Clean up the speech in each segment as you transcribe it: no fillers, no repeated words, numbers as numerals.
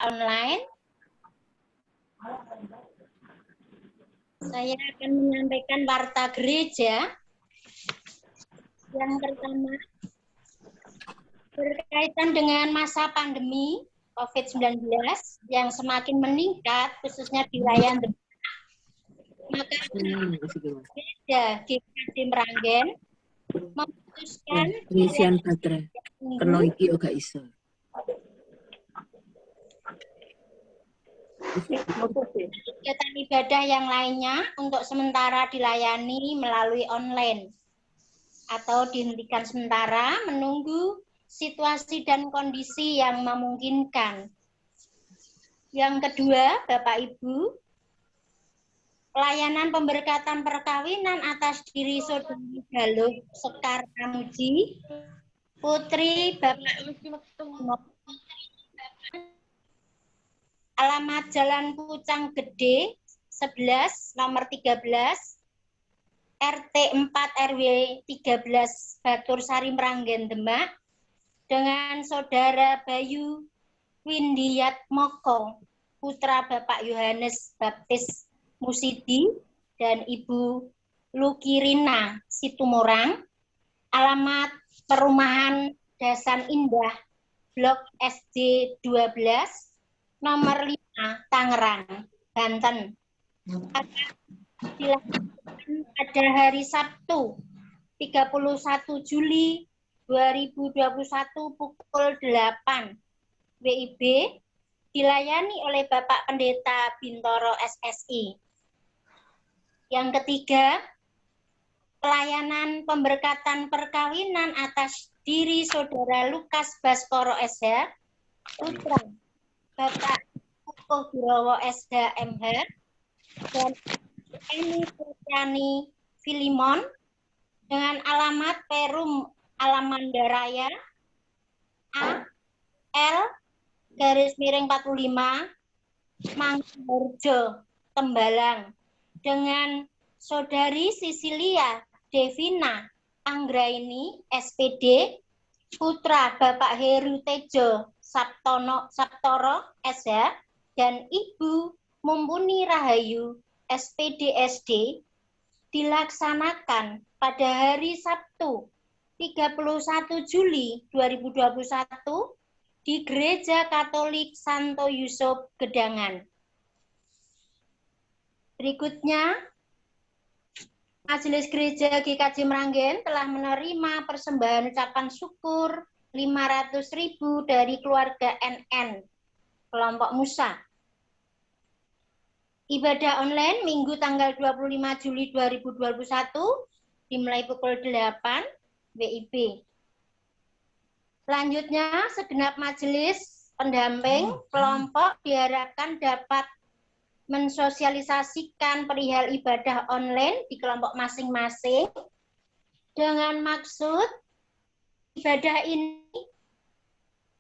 online. Saya akan menyampaikan warta gereja. Yang pertama, berkaitan dengan masa pandemi COVID-19 yang semakin meningkat, khususnya di wilayah maka gereja GKJ Meranggen memutuskan pengisian baterai kena iki gak iso. Kegiatan ibadah yang lainnya untuk sementara dilayani melalui online atau dihentikan sementara menunggu situasi dan kondisi yang memungkinkan. Yang kedua, Bapak Ibu, pelayanan pemberkatan perkawinan atas diri Saudari Galuh Sekar Kamuji, Putri Bapak alamat Jalan Pucang Gede 11 nomor 13 RT 4 RW 13 Batur Sari Meranggen Demak dengan Saudara Bayu Windiat Moko putra Bapak Yohanes Baptis Musidi dan Ibu Lukirina Situmorang, alamat Perumahan Dasan Indah Blok SD 12 nomor 5 Tangerang, Banten. Dilakukan pada hari Sabtu 31 Juli 2021 pukul 8 WIB dilayani oleh Bapak Pendeta Bintoro SSI. Yang ketiga, pelayanan pemberkatan perkawinan atas diri Saudara Lukas Baskoro SH, putra Bapak Kukuh Burowo SH MH, dan Eni Putrani Filimon dengan alamat Perum Alamandaraya A L _45 Mangharjo Tembalang dengan Saudari Sisilia Devina Anggraini SPD putra Bapak Heru Tejo Saptoro SH dan Ibu Mumpuni Rahayu SPD SD dilaksanakan pada hari Sabtu 31 Juli 2021 di Gereja Katolik Santo Yusuf Gedangan. Berikutnya, Majelis Gereja GKJ Meranggen telah menerima persembahan ucapan syukur 500.000 dari keluarga NN, kelompok Musa. Ibadah online Minggu tanggal 25 Juli 2021 dimulai pukul 8 WIB. Selanjutnya, segenap majelis pendamping kelompok diharapkan dapat mensosialisasikan perihal ibadah online di kelompok masing-masing dengan maksud ibadah ini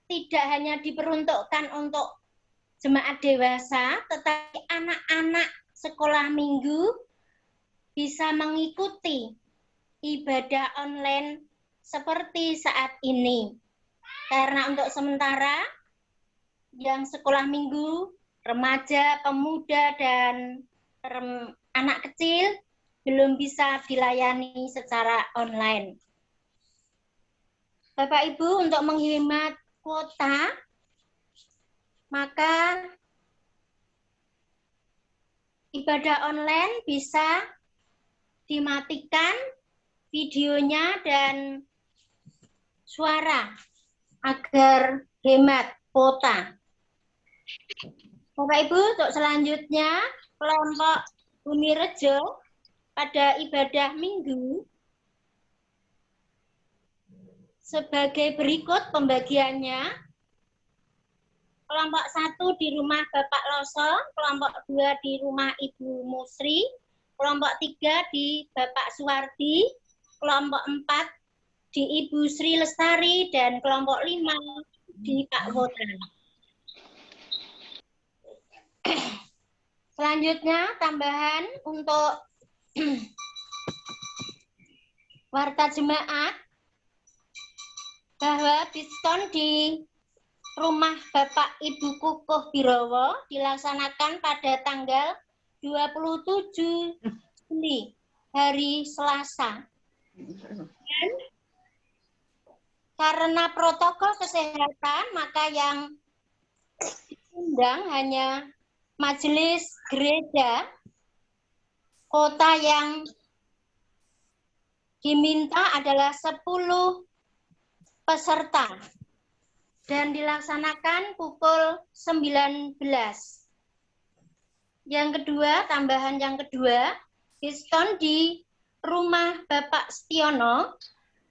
tidak hanya diperuntukkan untuk jemaat dewasa, tetapi anak-anak sekolah minggu bisa mengikuti ibadah online seperti saat ini. Karena untuk sementara yang sekolah minggu, remaja, pemuda, dan anak kecil belum bisa dilayani secara online. Bapak Ibu, untuk menghemat kuota, maka ibadah online bisa dimatikan videonya dan suara agar hemat kuota. Bapak Ibu, untuk selanjutnya kelompok Bumi Rejo pada ibadah minggu sebagai berikut pembagiannya. Kelompok 1 di rumah Bapak Loso, kelompok 2 di rumah Ibu Musri, kelompok 3 di Bapak Suwardi, kelompok 4 di Ibu Sri Lestari, dan kelompok 5 di Pak Wotan. Selanjutnya tambahan untuk warta jemaat bahwa diskon di rumah Bapak Ibu Kukuh Birowo dilaksanakan pada tanggal 27 Juli, hari Selasa. Dan karena protokol kesehatan, maka yang diundang hanya majelis gereja. Kota yang diminta adalah 10 peserta dan dilaksanakan pukul 19. Yang kedua, tambahan yang kedua, diskon di rumah Bapak Setiono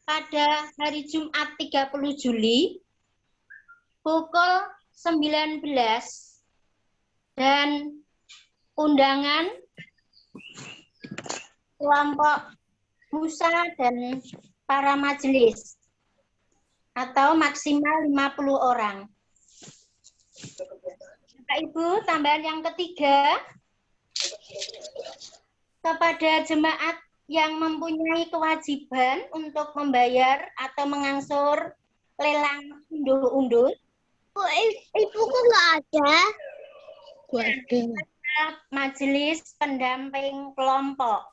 pada hari Jumat 30 Juli pukul 19 dan undangan kelompok Musa dan para majelis atau maksimal 50 orang. Bapak Ibu, tambahan yang ketiga, kepada jemaat yang mempunyai kewajiban untuk membayar atau mengangsur lelang undur-undur. Ibu kok nggak ada? Majelis pendamping kelompok.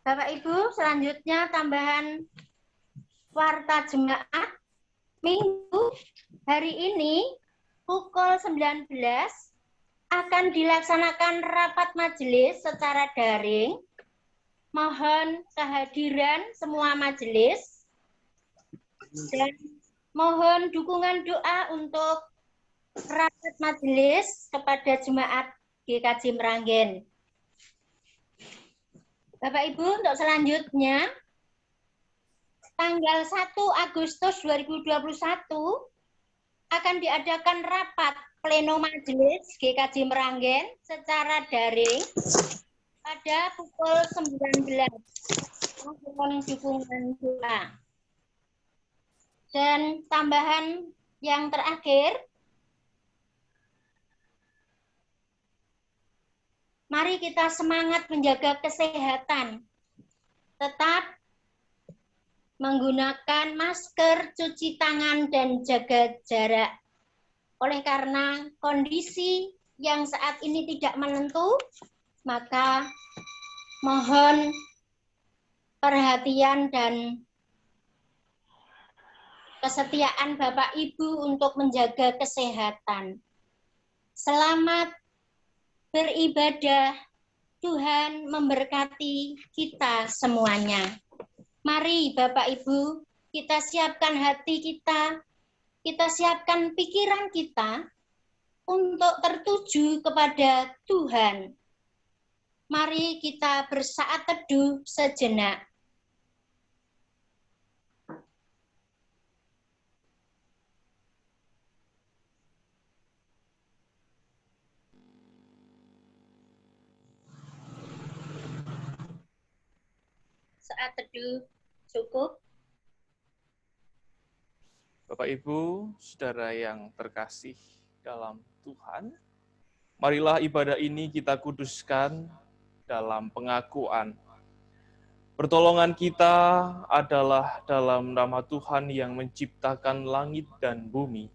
Bapak Ibu, selanjutnya tambahan warta jemaat Minggu hari ini pukul 19 akan dilaksanakan rapat majelis secara daring. Mohon kehadiran semua majelis dan mohon dukungan doa untuk rapat majelis kepada jemaat GKJ Meranggen. Bapak Ibu, untuk selanjutnya, tanggal 1 Agustus 2021 akan diadakan rapat pleno majelis GKJ Meranggen secara daring pada pukul 19. Mohon dukungan doa. Dan tambahan yang terakhir, mari kita semangat menjaga kesehatan. Tetap menggunakan masker, cuci tangan, dan jaga jarak. Oleh karena kondisi yang saat ini tidak menentu, maka mohon perhatian dan kesetiaan Bapak Ibu untuk menjaga kesehatan. Selamat beribadah, Tuhan memberkati kita semuanya. Mari Bapak Ibu, kita siapkan hati kita siapkan pikiran kita untuk tertuju kepada Tuhan. Mari kita bersaat teduh sejenak. Saat teduh cukup. Bapak Ibu, saudara yang terkasih dalam Tuhan, marilah ibadah ini kita kuduskan dalam pengakuan. Pertolongan kita adalah dalam nama Tuhan yang menciptakan langit dan bumi.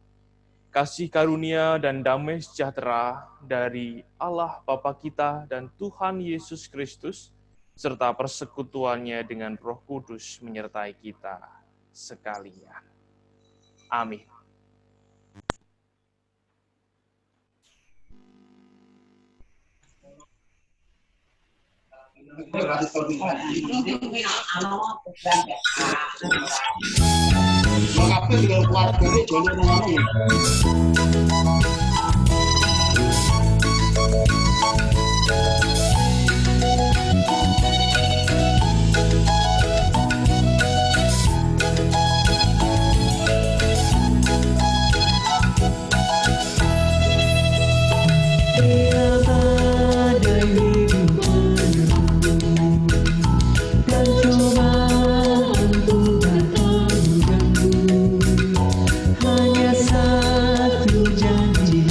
Kasih karunia dan damai sejahtera dari Allah Bapa kita dan Tuhan Yesus Kristus, serta persekutuannya dengan Roh Kudus menyertai kita sekalian. Amin. Hanya satu janji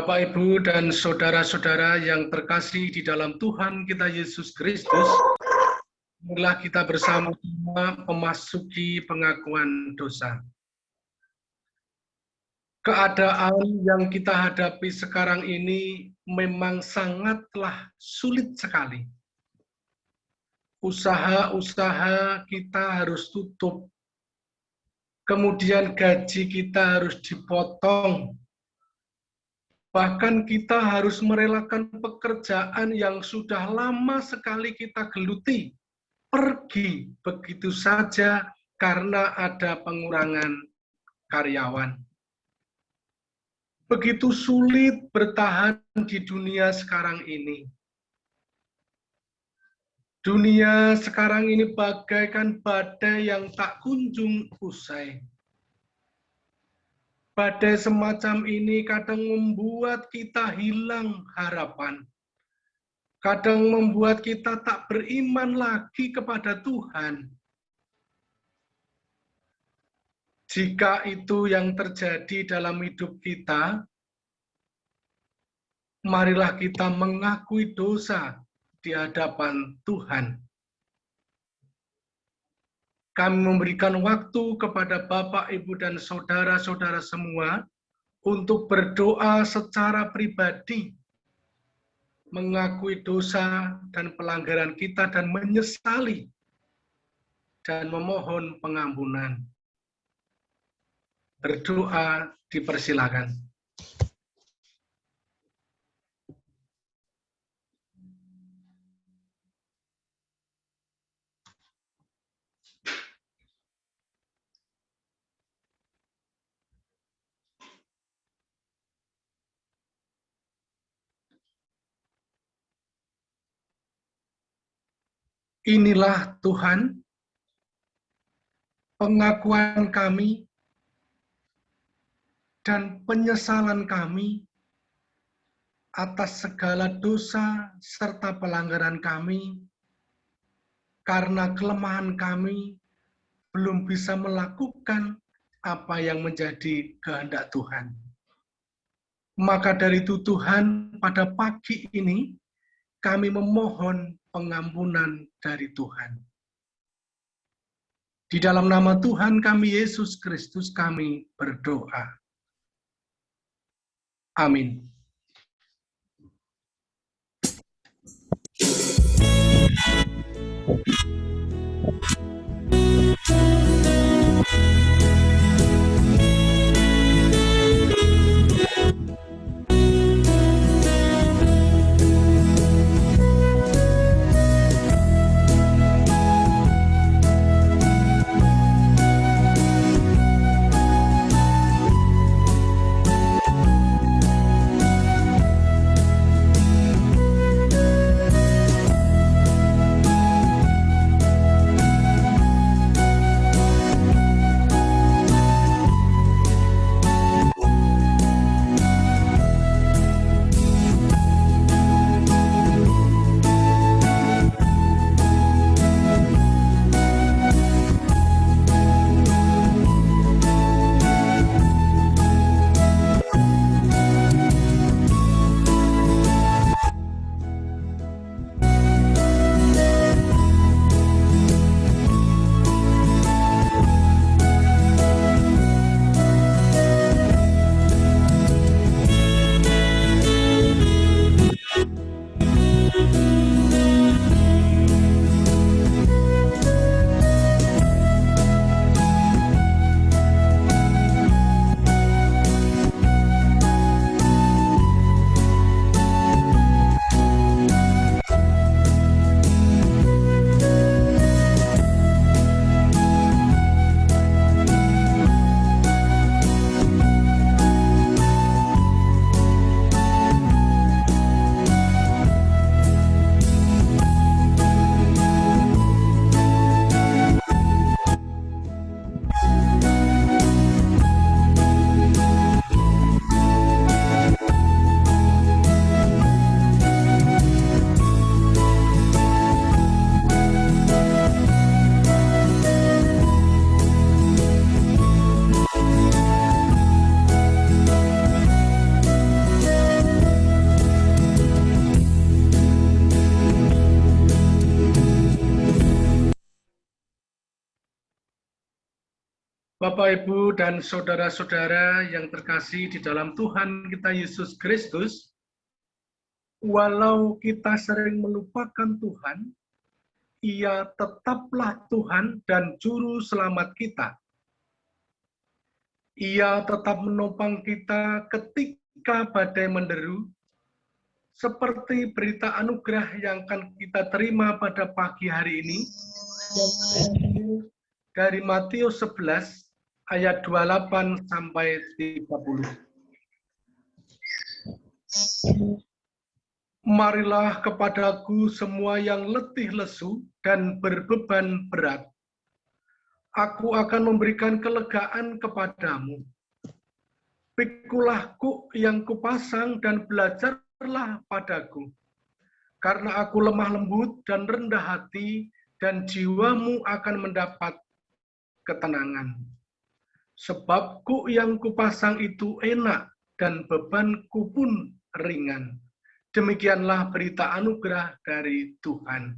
Bapak, Ibu, dan saudara-saudara yang terkasih di dalam Tuhan kita Yesus Kristus, marilah kita bersama-sama memasuki pengakuan dosa. Keadaan yang kita hadapi sekarang ini memang sangatlah sulit sekali. Usaha-usaha kita harus tutup, kemudian gaji kita harus dipotong. Bahkan kita harus merelakan pekerjaan yang sudah lama sekali kita geluti, pergi begitu saja karena ada pengurangan karyawan. Begitu sulit bertahan di dunia sekarang ini. Dunia sekarang ini bagaikan badai yang tak kunjung usai. Badai semacam ini kadang membuat kita hilang harapan. Kadang membuat kita tak beriman lagi kepada Tuhan. Jika itu yang terjadi dalam hidup kita, marilah kita mengakui dosa di hadapan Tuhan. Kami memberikan waktu kepada Bapak, Ibu, dan saudara-saudara semua untuk berdoa secara pribadi, mengakui dosa dan pelanggaran kita dan menyesali dan memohon pengampunan. Berdoa dipersilakan. Inilah Tuhan, pengakuan kami dan penyesalan kami atas segala dosa serta pelanggaran kami, karena kelemahan kami belum bisa melakukan apa yang menjadi kehendak Tuhan. Maka dari itu Tuhan, pada pagi ini kami memohon pengampunan dari Tuhan. Di dalam nama Tuhan kami Yesus Kristus kami berdoa. Amin. Bapak, Ibu, dan saudara-saudara yang terkasih di dalam Tuhan kita Yesus Kristus, walau kita sering melupakan Tuhan, Ia tetaplah Tuhan dan Juru Selamat kita. Ia tetap menopang kita ketika badai menderu, seperti berita anugerah yang akan kita terima pada pagi hari ini, dari Matius 11, ayat 28 sampai 30. Marilah kepadaku semua yang letih lesu dan berbeban berat. Aku akan memberikan kelegaan kepadamu. Pikulah kuk yang kupasang dan belajarlah padaku. Karena aku lemah lembut dan rendah hati, dan jiwamu akan mendapat ketenangan. Sebab kuk yang kupasang itu enak dan bebanku pun ringan. Demikianlah berita anugerah dari Tuhan.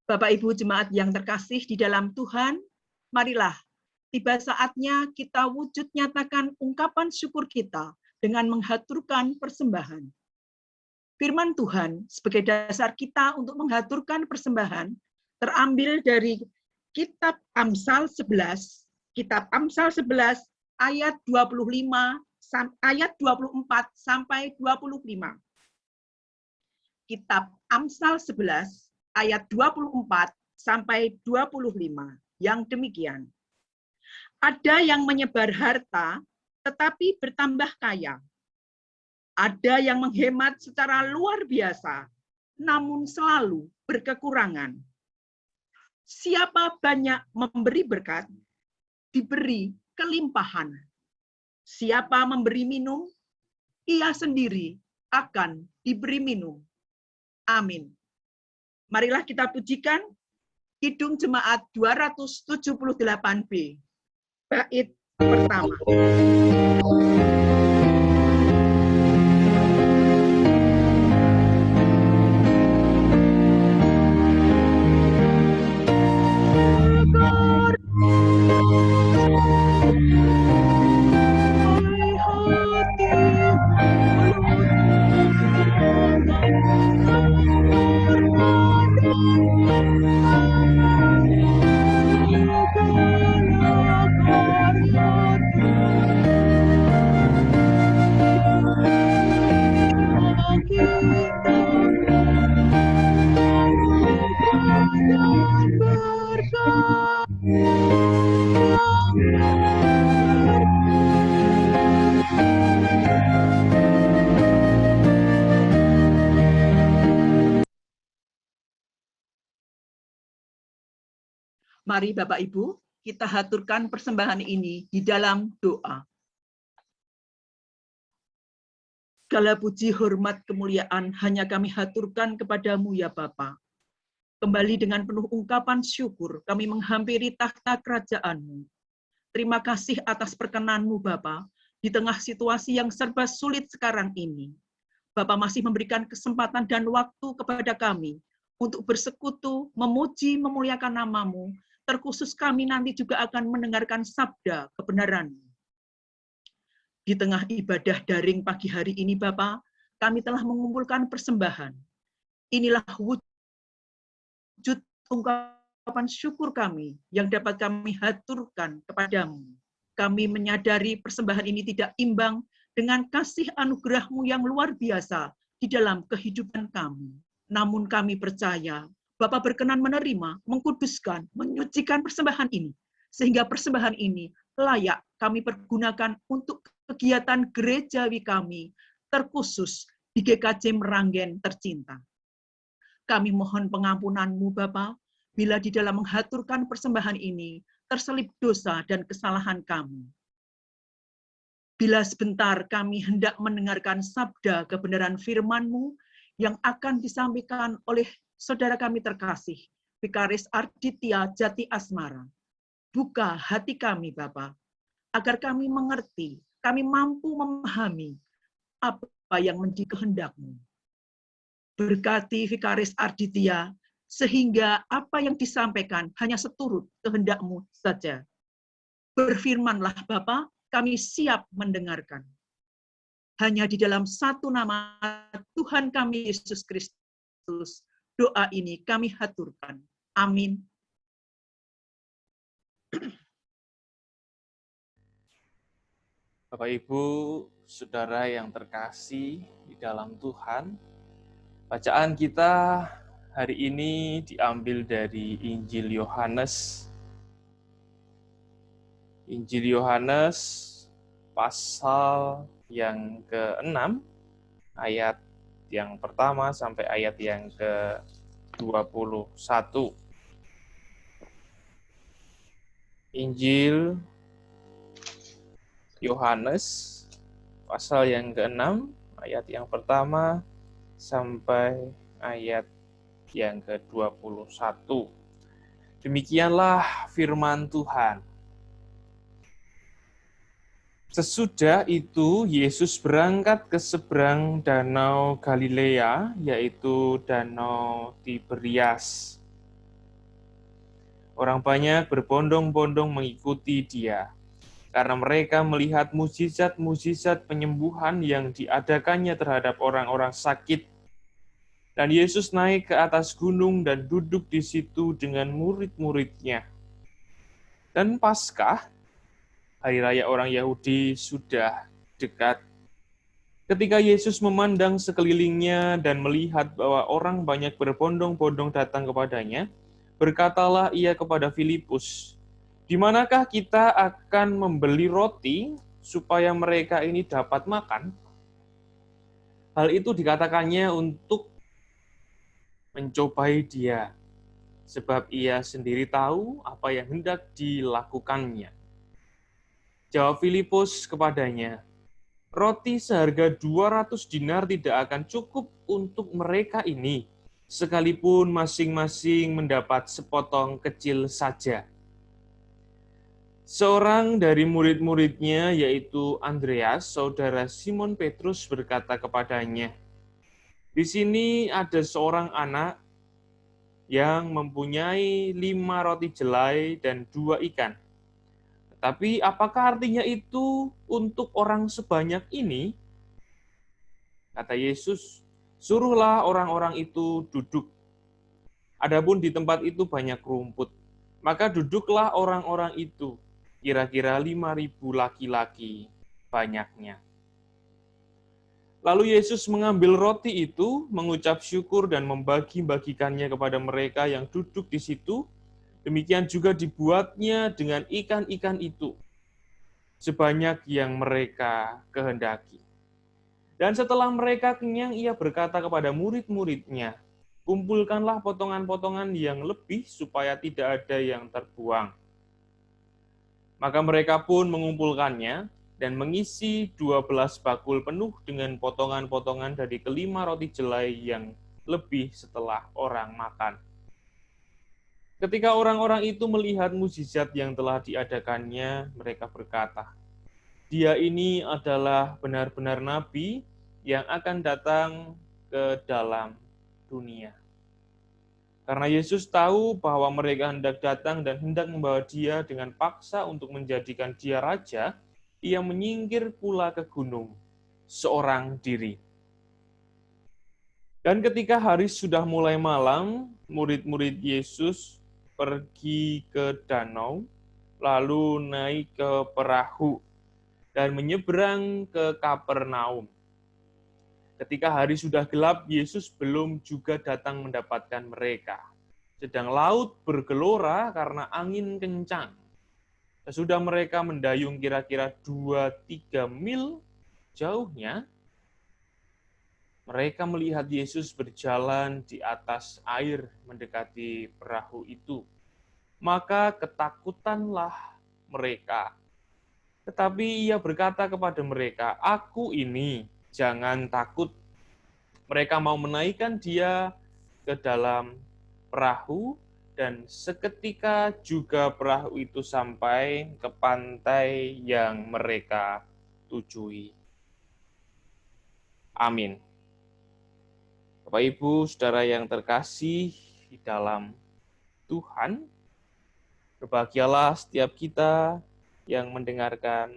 Bapak Ibu jemaat yang terkasih di dalam Tuhan, marilah tiba saatnya kita wujud nyatakan ungkapan syukur kita dengan menghaturkan persembahan. Firman Tuhan sebagai dasar kita untuk menghaturkan persembahan terambil dari kitab Amsal 11, ayat 25 ayat 24 sampai 25. Kitab Amsal 11 ayat 24 sampai 25 yang demikian. Ada yang menyebar harta tetapi bertambah kaya. Ada yang menghemat secara luar biasa namun selalu berkekurangan. Siapa banyak memberi berkat, diberi kelimpahan. Siapa memberi minum, ia sendiri akan diberi minum. Amin. Marilah kita pujikan Kidung Jemaat 278B, bait pertama. Mari Bapak Ibu, kita haturkan persembahan ini di dalam doa. Segala puji, hormat, kemuliaan hanya kami haturkan kepadamu ya Bapa. Kembali dengan penuh ungkapan syukur, kami menghampiri takhta kerajaan-Mu. Terima kasih atas perkenan-Mu Bapa, di tengah situasi yang serba sulit sekarang ini. Bapa masih memberikan kesempatan dan waktu kepada kami untuk bersekutu, memuji, memuliakan nama-Mu. Terkhusus kami nanti juga akan mendengarkan sabda kebenaran. Di tengah ibadah daring pagi hari ini, Bapa, kami telah mengumpulkan persembahan. Inilah wujud ungkapan syukur kami yang dapat kami haturkan kepadamu. Kami menyadari persembahan ini tidak imbang dengan kasih anugerah-Mu yang luar biasa di dalam kehidupan kami. Namun kami percaya Bapa berkenan menerima, mengkuduskan, menyucikan persembahan ini, sehingga persembahan ini layak kami pergunakan untuk kegiatan gerejawi kami, terkhusus di GKJ Meranggen tercinta. Kami mohon pengampunan-Mu Bapa, bila di dalam menghaturkan persembahan ini, terselip dosa dan kesalahan kami. Bila sebentar kami hendak mendengarkan sabda kebenaran firman-Mu, yang akan disampaikan oleh saudara kami terkasih, Vikaris Arditya Jati Asmara. Buka hati kami, Bapa, agar kami mengerti, kami mampu memahami apa yang menjadi kehendak-Mu. Berkati Vikaris Arditya, sehingga apa yang disampaikan hanya seturut kehendak-Mu saja. Berfirmanlah Bapa, kami siap mendengarkan. Hanya di dalam satu nama Tuhan kami Yesus Kristus, doa ini kami haturkan. Amin. Bapak Ibu, saudara yang terkasih di dalam Tuhan, bacaan kita hari ini diambil dari Injil Yohanes. Injil Yohanes pasal yang ke-6, ayat yang pertama sampai ayat yang ke-21. Injil Yohanes pasal yang ke-6, ayat yang pertama sampai ayat yang ke-21. Demikianlah firman Tuhan. Sesudah itu, Yesus berangkat ke seberang danau Galilea, yaitu danau Tiberias. Orang banyak berbondong-bondong mengikuti Dia, karena mereka melihat mukjizat-mukjizat penyembuhan yang diadakannya terhadap orang-orang sakit. Dan Yesus naik ke atas gunung dan duduk di situ dengan murid-muridnya. Dan Paskah, Hari Raya orang Yahudi, sudah dekat. Ketika Yesus memandang sekelilingnya dan melihat bahwa orang banyak berbondong-bondong datang kepadanya, berkatalah ia kepada Filipus, "Di manakah kita akan membeli roti supaya mereka ini dapat makan?" Hal itu dikatakannya untuk mencobai Dia, sebab ia sendiri tahu apa yang hendak dilakukannya. Jawab Filipus kepadanya, "Roti seharga 200 dinar tidak akan cukup untuk mereka ini, sekalipun masing-masing mendapat sepotong kecil saja. Seorang dari murid-muridnya, yaitu Andreas, saudara Simon Petrus, berkata kepadanya, "Di sini ada seorang anak yang mempunyai 5 roti jelai dan 2 ikan. Tetapi apakah artinya itu untuk orang sebanyak ini?" Kata Yesus, "Suruhlah orang-orang itu duduk. Adapun di tempat itu banyak rumput. Maka duduklah orang-orang itu, kira-kira 5.000 laki-laki banyaknya." Lalu Yesus mengambil roti itu, mengucap syukur dan membagi-bagikannya kepada mereka yang duduk di situ. Demikian juga dibuatnya dengan ikan-ikan itu, sebanyak yang mereka kehendaki. Dan setelah mereka kenyang, ia berkata kepada murid-muridnya, "Kumpulkanlah potongan-potongan yang lebih supaya tidak ada yang terbuang." Maka mereka pun mengumpulkannya dan mengisi 12 bakul penuh dengan potongan-potongan dari kelima roti jelai yang lebih setelah orang makan. Ketika orang-orang itu melihat mukjizat yang telah diadakannya, mereka berkata, "Dia ini adalah benar-benar nabi yang akan datang ke dalam dunia." Karena Yesus tahu bahwa mereka hendak datang dan hendak membawa dia dengan paksa untuk menjadikan dia raja, ia menyingkir pula ke gunung seorang diri. Dan ketika hari sudah mulai malam, murid-murid Yesus pergi ke danau, lalu naik ke perahu dan menyeberang ke Kapernaum. Ketika hari sudah gelap, Yesus belum juga datang mendapatkan mereka. Sedang laut bergelora karena angin kencang. Sesudah mereka mendayung kira-kira 2-3 mil jauhnya, mereka melihat Yesus berjalan di atas air mendekati perahu itu. Maka ketakutanlah mereka. Tetapi ia berkata kepada mereka, "Aku ini, jangan takut." Mereka mau menaikkan dia ke dalam perahu, dan seketika juga perahu itu sampai ke pantai yang mereka tujui. Amin. Bapak, Ibu, Saudara yang terkasih di dalam Tuhan, berbahagialah setiap kita yang mendengarkan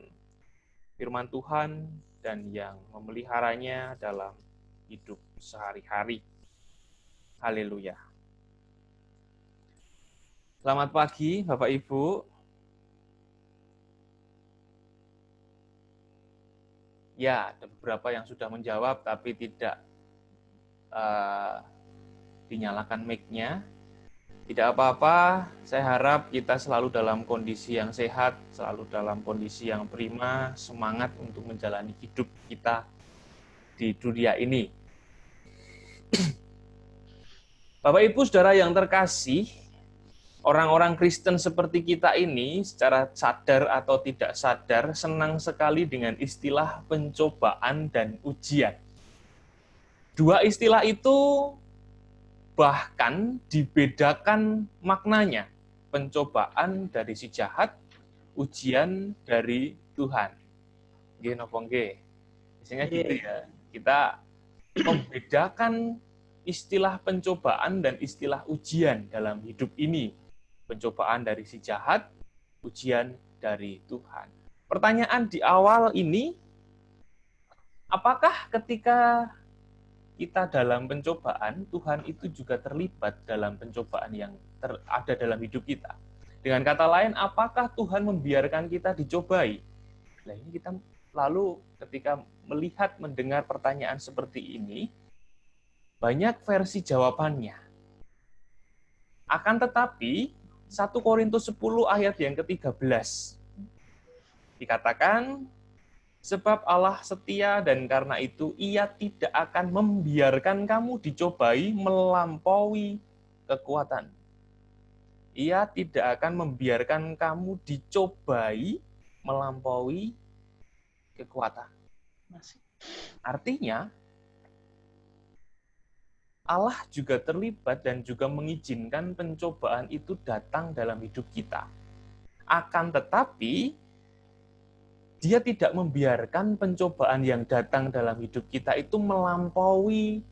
firman Tuhan dan yang memeliharanya dalam hidup sehari-hari. Haleluya. Selamat pagi, Bapak Ibu. Ya, ada beberapa yang sudah menjawab, tapi tidak dinyalakan mic-nya. Tidak apa-apa, saya harap kita selalu dalam kondisi yang sehat, selalu dalam kondisi yang prima, semangat untuk menjalani hidup kita di dunia ini. Bapak Ibu Saudara yang terkasih, orang-orang Kristen seperti kita ini secara sadar atau tidak sadar senang sekali dengan istilah pencobaan dan ujian. Dua istilah itu bahkan dibedakan maknanya. Pencobaan dari si jahat, ujian dari Tuhan. Nggih napa nggih? Biasanya gitu ya. Kita membedakan istilah pencobaan dan istilah ujian dalam hidup ini. Pencobaan dari si jahat, ujian dari Tuhan. Pertanyaan di awal ini, apakah ketika kita dalam pencobaan, Tuhan itu juga terlibat dalam pencobaan yang ada dalam hidup kita? Dengan kata lain, apakah Tuhan membiarkan kita dicobai? Nah, ini kita lalu ketika melihat, mendengar pertanyaan seperti ini, banyak versi jawabannya. Akan tetapi, 1 Korintus 10 ayat yang ke-13 dikatakan, "Sebab Allah setia dan karena itu ia tidak akan membiarkan kamu dicobai melampaui kekuatan." Ia tidak akan membiarkan kamu dicobai melampaui kekuatan. Artinya, Allah juga terlibat dan juga mengizinkan pencobaan itu datang dalam hidup kita. Akan tetapi, Dia tidak membiarkan pencobaan yang datang dalam hidup kita itu melampaui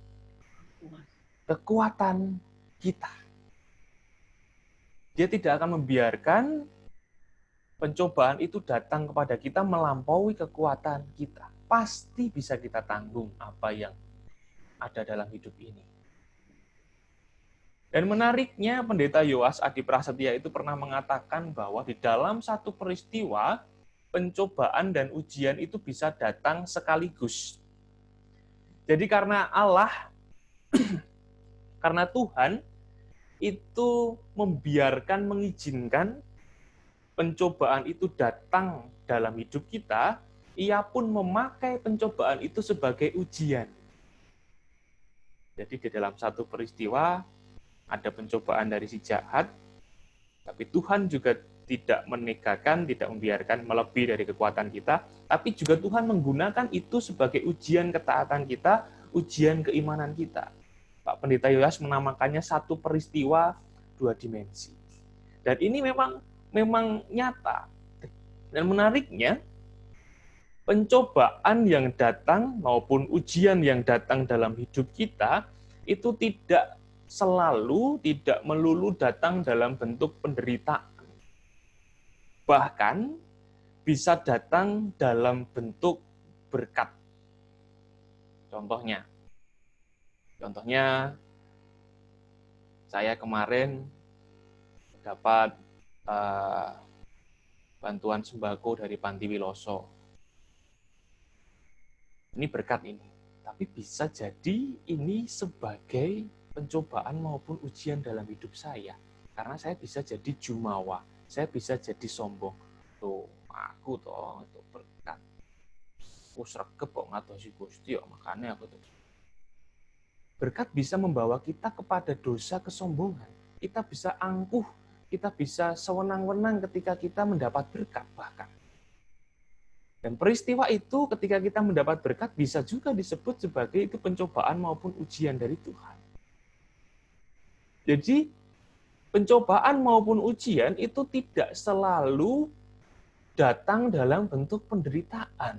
kekuatan kita. Dia tidak akan membiarkan pencobaan itu datang kepada kita melampaui kekuatan kita. Pasti bisa kita tanggung apa yang ada dalam hidup ini. Dan menariknya, Pendeta Yoas Adi Prasetya itu pernah mengatakan bahwa di dalam satu peristiwa, pencobaan dan ujian itu bisa datang sekaligus. Jadi karena Allah, karena Tuhan, itu membiarkan, mengizinkan pencobaan itu datang dalam hidup kita, Ia pun memakai pencobaan itu sebagai ujian. Jadi di dalam satu peristiwa, ada pencobaan dari si jahat, tapi Tuhan juga tidak menegakkan, tidak membiarkan melebihi dari kekuatan kita, tapi juga Tuhan menggunakan itu sebagai ujian ketaatan kita, ujian keimanan kita. Pak Pendeta Yoas menamakannya satu peristiwa dua dimensi. Dan ini memang nyata. Dan menariknya, pencobaan yang datang maupun ujian yang datang dalam hidup kita itu tidak melulu datang dalam bentuk penderitaan. Bahkan bisa datang dalam bentuk berkat. Contohnya, saya kemarin dapat bantuan sembako dari Panti Wiloso. Ini berkat ini. Tapi bisa jadi ini sebagai pencobaan maupun ujian dalam hidup saya. Karena saya bisa jadi jumawa. Saya bisa jadi sombong. Tuh, aku toh itu berkat. Aku sregep kok ngatosi Gusti, makanya aku tuh. Berkat bisa membawa kita kepada dosa kesombongan. Kita bisa angkuh, kita bisa sewenang-wenang ketika kita mendapat berkat bahkan. Dan peristiwa itu ketika kita mendapat berkat bisa juga disebut sebagai itu pencobaan maupun ujian dari Tuhan. Jadi, pencobaan maupun ujian itu tidak selalu datang dalam bentuk penderitaan.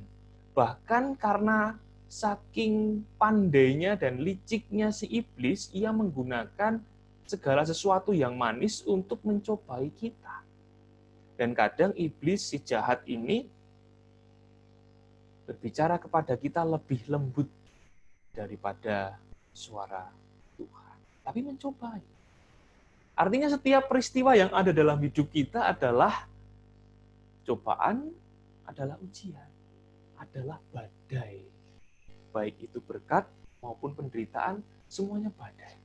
Bahkan karena saking pandainya dan liciknya si iblis, ia menggunakan segala sesuatu yang manis untuk mencobai kita. Dan kadang iblis, si jahat ini, berbicara kepada kita lebih lembut daripada suara Tuhan. Tapi mencobai. Artinya setiap peristiwa yang ada dalam hidup kita adalah cobaan, adalah ujian, adalah badai. Baik itu berkat maupun penderitaan, semuanya badai.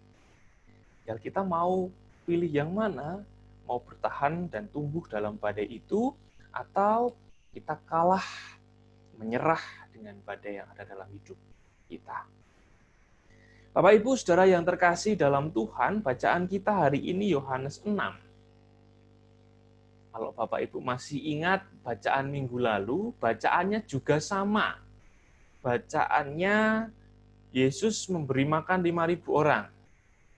Ya, kita mau pilih yang mana, mau bertahan dan tumbuh dalam badai itu, atau kita kalah, menyerah dengan badai yang ada dalam hidup kita. Bapak Ibu Saudara yang terkasih dalam Tuhan, bacaan kita hari ini Yohanes 6. Kalau Bapak Ibu masih ingat bacaan minggu lalu, bacaannya juga sama. Bacaannya Yesus memberi makan 5.000 orang.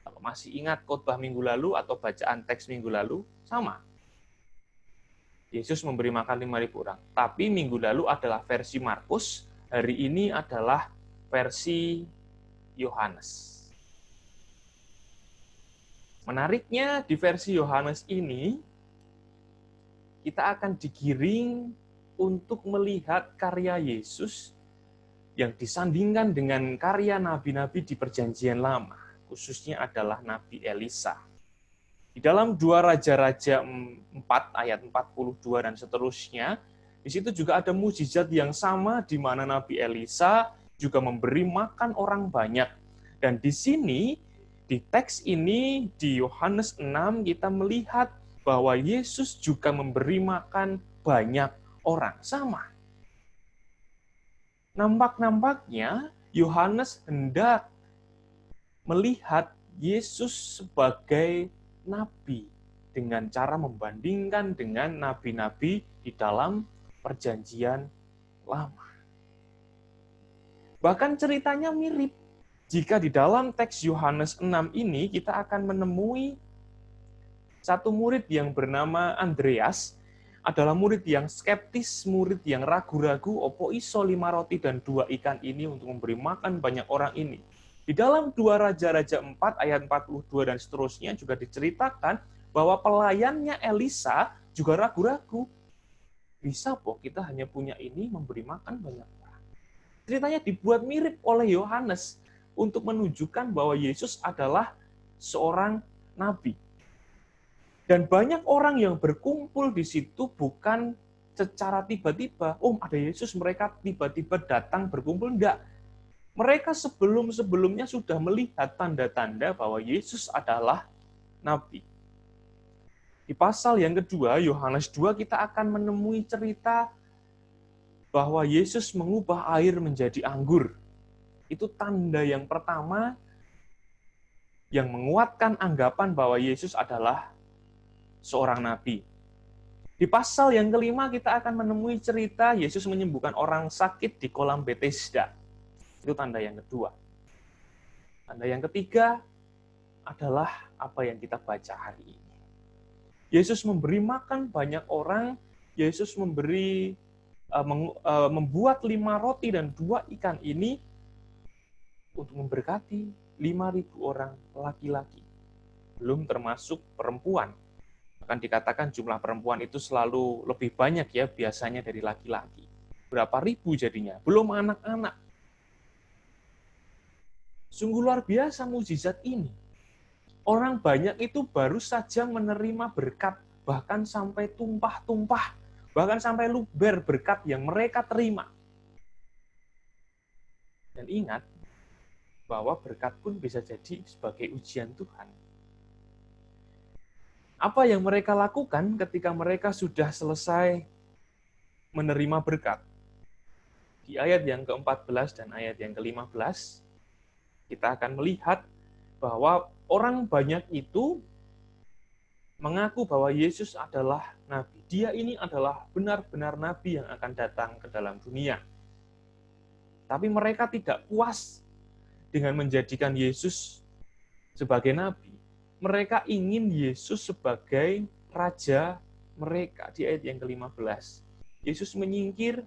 Kalau masih ingat khotbah minggu lalu atau bacaan teks minggu lalu, sama. Yesus memberi makan 5.000 orang. Tapi minggu lalu adalah versi Markus, hari ini adalah versi Yohanes. Menariknya di versi Yohanes ini, kita akan digiring untuk melihat karya Yesus yang disandingkan dengan karya nabi-nabi di Perjanjian Lama, khususnya adalah Nabi Elisa. Di dalam 2 Raja-Raja 4 ayat 42 dan seterusnya, di situ juga ada mukjizat yang sama di mana Nabi Elisa juga memberi makan orang banyak. Dan di sini, di teks ini, di Yohanes 6, kita melihat bahwa Yesus juga memberi makan banyak orang. Sama. Nampak-nampaknya, Yohanes hendak melihat Yesus sebagai nabi dengan cara membandingkan dengan nabi-nabi di dalam Perjanjian Lama. Bahkan ceritanya mirip. Jika di dalam teks Yohanes 6 ini kita akan menemui satu murid yang bernama Andreas, adalah murid yang skeptis, murid yang ragu-ragu, opo iso 5 roti dan 2 ikan ini untuk memberi makan banyak orang ini. Di dalam 2 Raja-Raja 4 ayat 42 dan seterusnya juga diceritakan bahwa pelayannya Elisa juga ragu-ragu. Bisa kok kita hanya punya ini memberi makan banyak orang. Ceritanya dibuat mirip oleh Yohanes untuk menunjukkan bahwa Yesus adalah seorang nabi. Dan banyak orang yang berkumpul di situ bukan secara tiba-tiba, ada Yesus, mereka tiba-tiba datang berkumpul, enggak. Mereka sebelum-sebelumnya sudah melihat tanda-tanda bahwa Yesus adalah nabi. Di pasal yang kedua, Yohanes 2, kita akan menemui cerita bahwa Yesus mengubah air menjadi anggur. Itu tanda yang pertama yang menguatkan anggapan bahwa Yesus adalah seorang nabi. Di pasal yang kelima kita akan menemui cerita Yesus menyembuhkan orang sakit di kolam Bethesda. Itu tanda yang kedua. Tanda yang ketiga adalah apa yang kita baca hari ini. Yesus memberi makan banyak orang, Yesus membuat 5 roti dan 2 ikan ini untuk memberkati 5.000 orang laki-laki. Belum termasuk perempuan. Akan dikatakan jumlah perempuan itu selalu lebih banyak ya biasanya dari laki-laki. Berapa ribu jadinya, belum anak-anak. Sungguh luar biasa mukjizat ini. Orang banyak itu baru saja menerima berkat, bahkan sampai tumpah-tumpah, bahkan sampai luber berkat yang mereka terima. Dan ingat bahwa berkat pun bisa jadi sebagai ujian Tuhan. Apa yang mereka lakukan ketika mereka sudah selesai menerima berkat? Di ayat yang ke-14 dan ayat yang ke-15, kita akan melihat bahwa orang banyak itu mengaku bahwa Yesus adalah nabi. Dia ini adalah benar-benar nabi yang akan datang ke dalam dunia. Tapi mereka tidak puas dengan menjadikan Yesus sebagai nabi. Mereka ingin Yesus sebagai raja mereka. Di ayat yang ke-15. Yesus menyingkir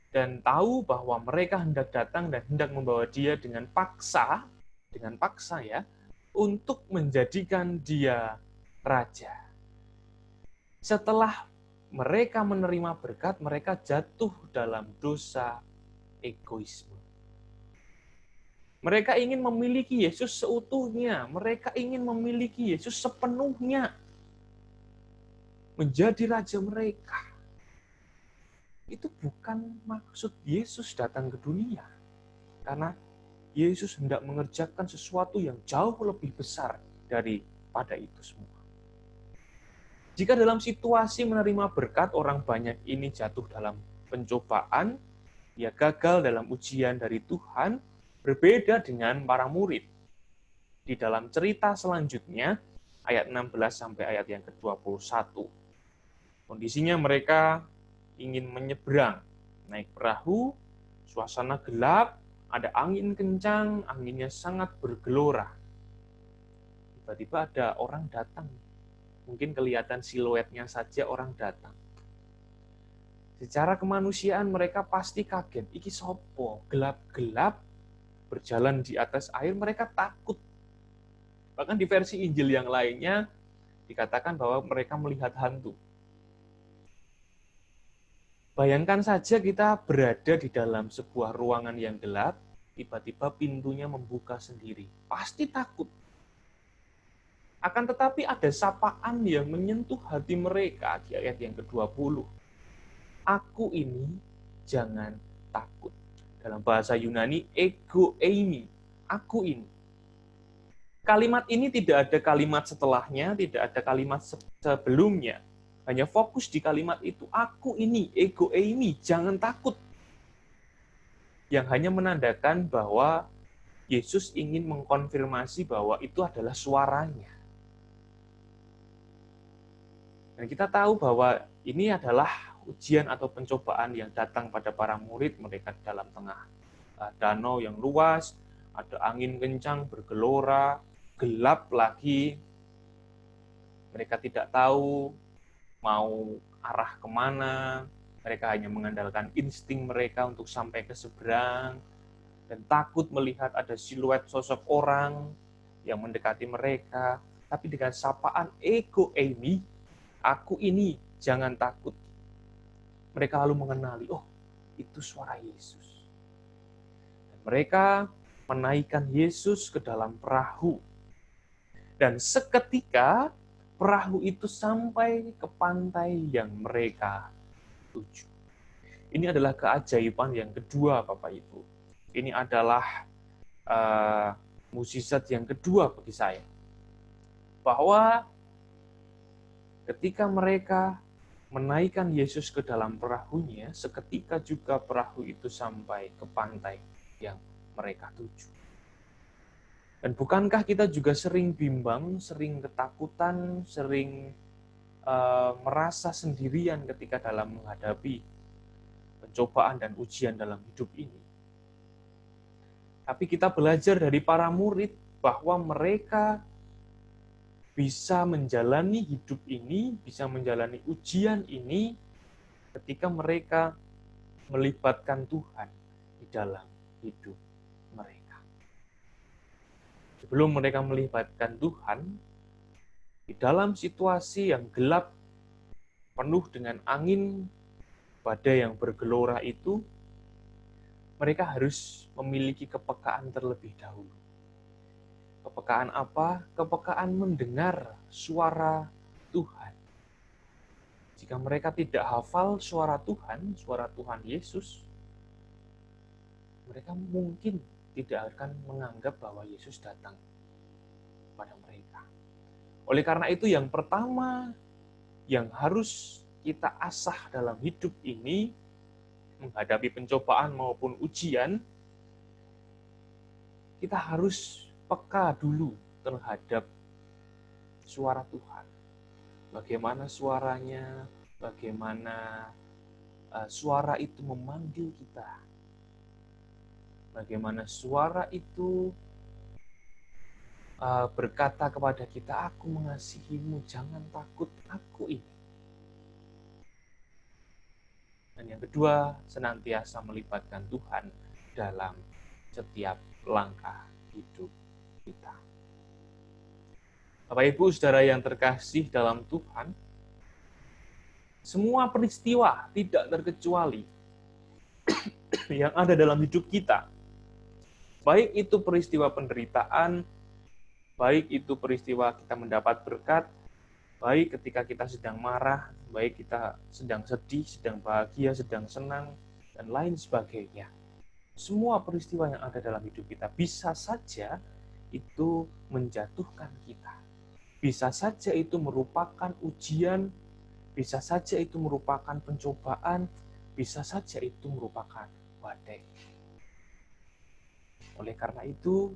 dan tahu bahwa mereka hendak datang dan hendak membawa dia dengan paksa ya, untuk menjadikan dia raja. Setelah mereka menerima berkat, mereka jatuh dalam dosa egoisme. Mereka ingin memiliki Yesus seutuhnya. Mereka ingin memiliki Yesus sepenuhnya. Menjadi raja mereka. Itu bukan maksud Yesus datang ke dunia. Karena Yesus hendak mengerjakan sesuatu yang jauh lebih besar daripada itu semua. Jika dalam situasi menerima berkat, orang banyak ini jatuh dalam pencobaan, dia gagal dalam ujian dari Tuhan, berbeda dengan para murid. Di dalam cerita selanjutnya, ayat 16 sampai ayat yang ke-21. Kondisinya mereka ingin menyeberang, naik perahu, suasana gelap, ada angin kencang, anginnya sangat bergelora. Tiba-tiba ada orang datang. Mungkin kelihatan siluetnya saja orang datang. Secara kemanusiaan mereka pasti kaget. Iki sopo, gelap-gelap, berjalan di atas air, mereka takut. Bahkan di versi Injil yang lainnya dikatakan bahwa mereka melihat hantu. Bayangkan saja kita berada di dalam sebuah ruangan yang gelap, tiba-tiba pintunya membuka sendiri. Pasti takut. Akan tetapi ada sapaan yang menyentuh hati mereka di ayat yang ke-20. Aku ini jangan takut. Dalam bahasa Yunani, ego eimi, aku ini. Kalimat ini tidak ada kalimat setelahnya, tidak ada kalimat sebelumnya. Hanya fokus di kalimat itu, aku ini, ego eimi, jangan takut. Yang hanya menandakan bahwa Yesus ingin mengkonfirmasi bahwa itu adalah suaranya. Dan kita tahu bahwa ini adalah ujian atau pencobaan yang datang pada para murid mereka dalam tengah danau yang luas, ada angin kencang bergelora, gelap lagi. Mereka tidak tahu mau arah kemana, mereka hanya mengandalkan insting mereka untuk sampai ke seberang, dan takut melihat ada siluet sosok orang yang mendekati mereka. Tapi dengan sapaan ego Amy, aku ini, jangan takut. Mereka lalu mengenali, oh itu suara Yesus. Dan mereka menaikkan Yesus ke dalam perahu. Dan seketika perahu itu sampai ke pantai yang mereka tuju. Ini adalah keajaiban yang kedua, Bapak Ibu. Ini adalah mukjizat yang kedua bagi saya. Bahwa ketika mereka menaikkan Yesus ke dalam perahunya, seketika juga perahu itu sampai ke pantai yang mereka tuju. Dan bukankah kita juga sering bimbang, sering ketakutan, sering merasa sendirian ketika dalam menghadapi pencobaan dan ujian dalam hidup ini? Tapi kita belajar dari para murid bahwa mereka bisa menjalani hidup ini, bisa menjalani ujian ini ketika mereka melibatkan Tuhan di dalam hidup mereka. Sebelum mereka melibatkan Tuhan, di dalam situasi yang gelap, penuh dengan angin, badai yang bergelora itu, mereka harus memiliki kepekaan terlebih dahulu. Kepekaan apa? Kepekaan mendengar suara Tuhan. Jika mereka tidak hafal suara Tuhan Yesus, mereka mungkin tidak akan menganggap bahwa Yesus datang pada mereka. Oleh karena itu, yang pertama yang harus kita asah dalam hidup ini, menghadapi pencobaan maupun ujian, kita harus peka dulu terhadap suara Tuhan. Bagaimana suaranya, bagaimana suara itu memanggil kita. Bagaimana suara itu berkata kepada kita, aku mengasihimu, jangan takut, aku ini. Dan yang kedua, senantiasa melibatkan Tuhan dalam setiap langkah hidup kita. Bapak Ibu Saudara yang terkasih dalam Tuhan, semua peristiwa tidak terkecuali yang ada dalam hidup kita, baik itu peristiwa penderitaan, baik itu peristiwa kita mendapat berkat, baik ketika kita sedang marah, baik kita sedang sedih, sedang bahagia, sedang senang, dan lain sebagainya. Semua peristiwa yang ada dalam hidup kita bisa saja itu menjatuhkan kita. Bisa saja itu merupakan ujian, bisa saja itu merupakan pencobaan, bisa saja itu merupakan badai. Oleh karena itu,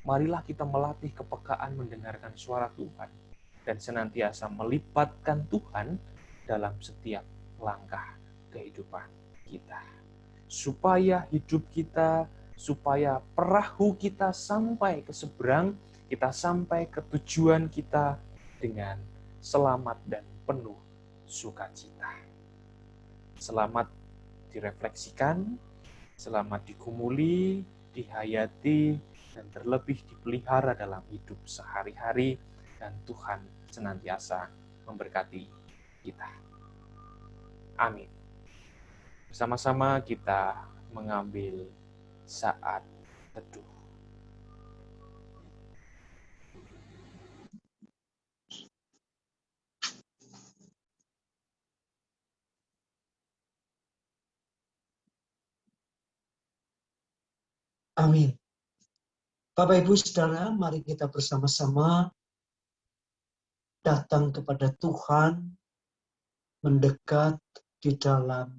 marilah kita melatih kepekaan mendengarkan suara Tuhan dan senantiasa melibatkan Tuhan dalam setiap langkah kehidupan kita. Supaya hidup kita, supaya perahu kita sampai ke seberang, kita sampai ke tujuan kita dengan selamat dan penuh sukacita. Selamat direfleksikan, selamat digumuli, dihayati, dan terlebih dipelihara dalam hidup sehari-hari, dan Tuhan senantiasa memberkati kita. Amin. Bersama-sama kita mengambil saat teduh. Amin. Bapak Ibu Saudara, mari kita bersama-sama datang kepada Tuhan, mendekat di dalam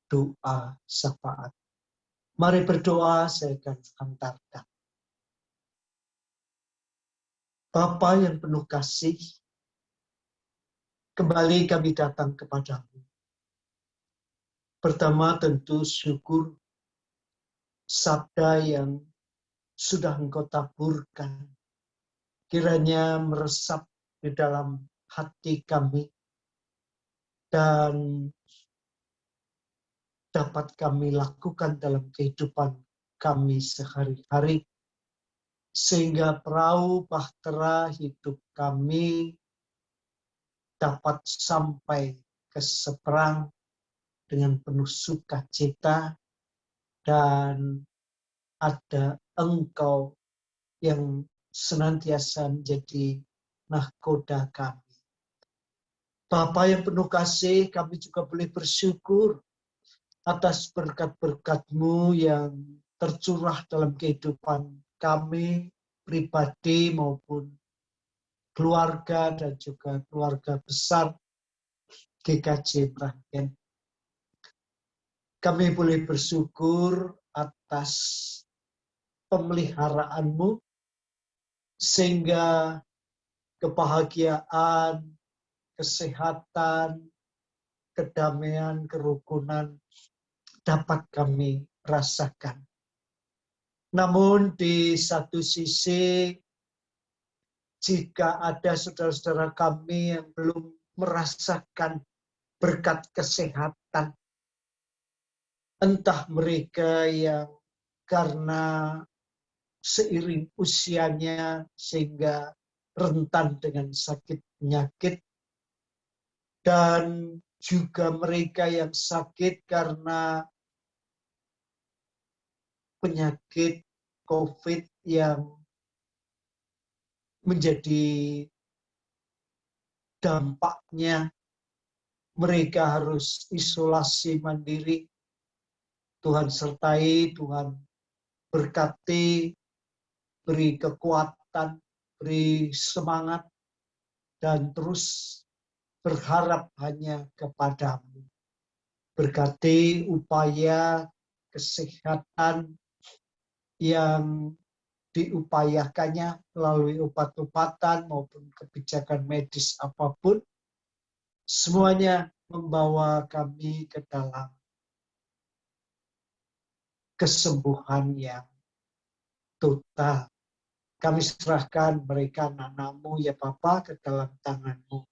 doa syafaat. Mari berdoa, saya akan hantarkan. Bapa yang penuh kasih, kembali kami datang kepadamu. Pertama tentu syukur sabda yang sudah Engkau taburkan, kiranya meresap di dalam hati kami dan dapat kami lakukan dalam kehidupan kami sehari-hari, sehingga perahu bahtera hidup kami dapat sampai ke seberang dengan penuh sukacita, dan ada Engkau yang senantiasa menjadi nahkoda kami. Bapa yang penuh kasih, kami juga boleh bersyukur atas berkat-berkat-Mu yang tercurah dalam kehidupan kami, pribadi maupun keluarga dan juga keluarga besar GKJ Meragen. Kami boleh bersyukur atas pemeliharaan-Mu, sehingga kebahagiaan, kesehatan, kedamaian, kerukunan dapat kami rasakan. Namun di satu sisi, jika ada saudara-saudara kami yang belum merasakan berkat kesehatan, entah mereka yang karena seiring usianya sehingga rentan dengan sakit penyakit, dan juga mereka yang sakit karena penyakit COVID yang menjadi dampaknya mereka harus isolasi mandiri. Tuhan sertai, Tuhan berkati, beri kekuatan, beri semangat, dan terus berharap hanya kepadamu. Berkati upaya kesehatan yang diupayakannya melalui obat-obatan maupun kebijakan medis apapun, semuanya membawa kami ke dalam kesembuhan yang total. Kami serahkan mereka anak-anak-Mu ya Bapa ke dalam tangan-Mu.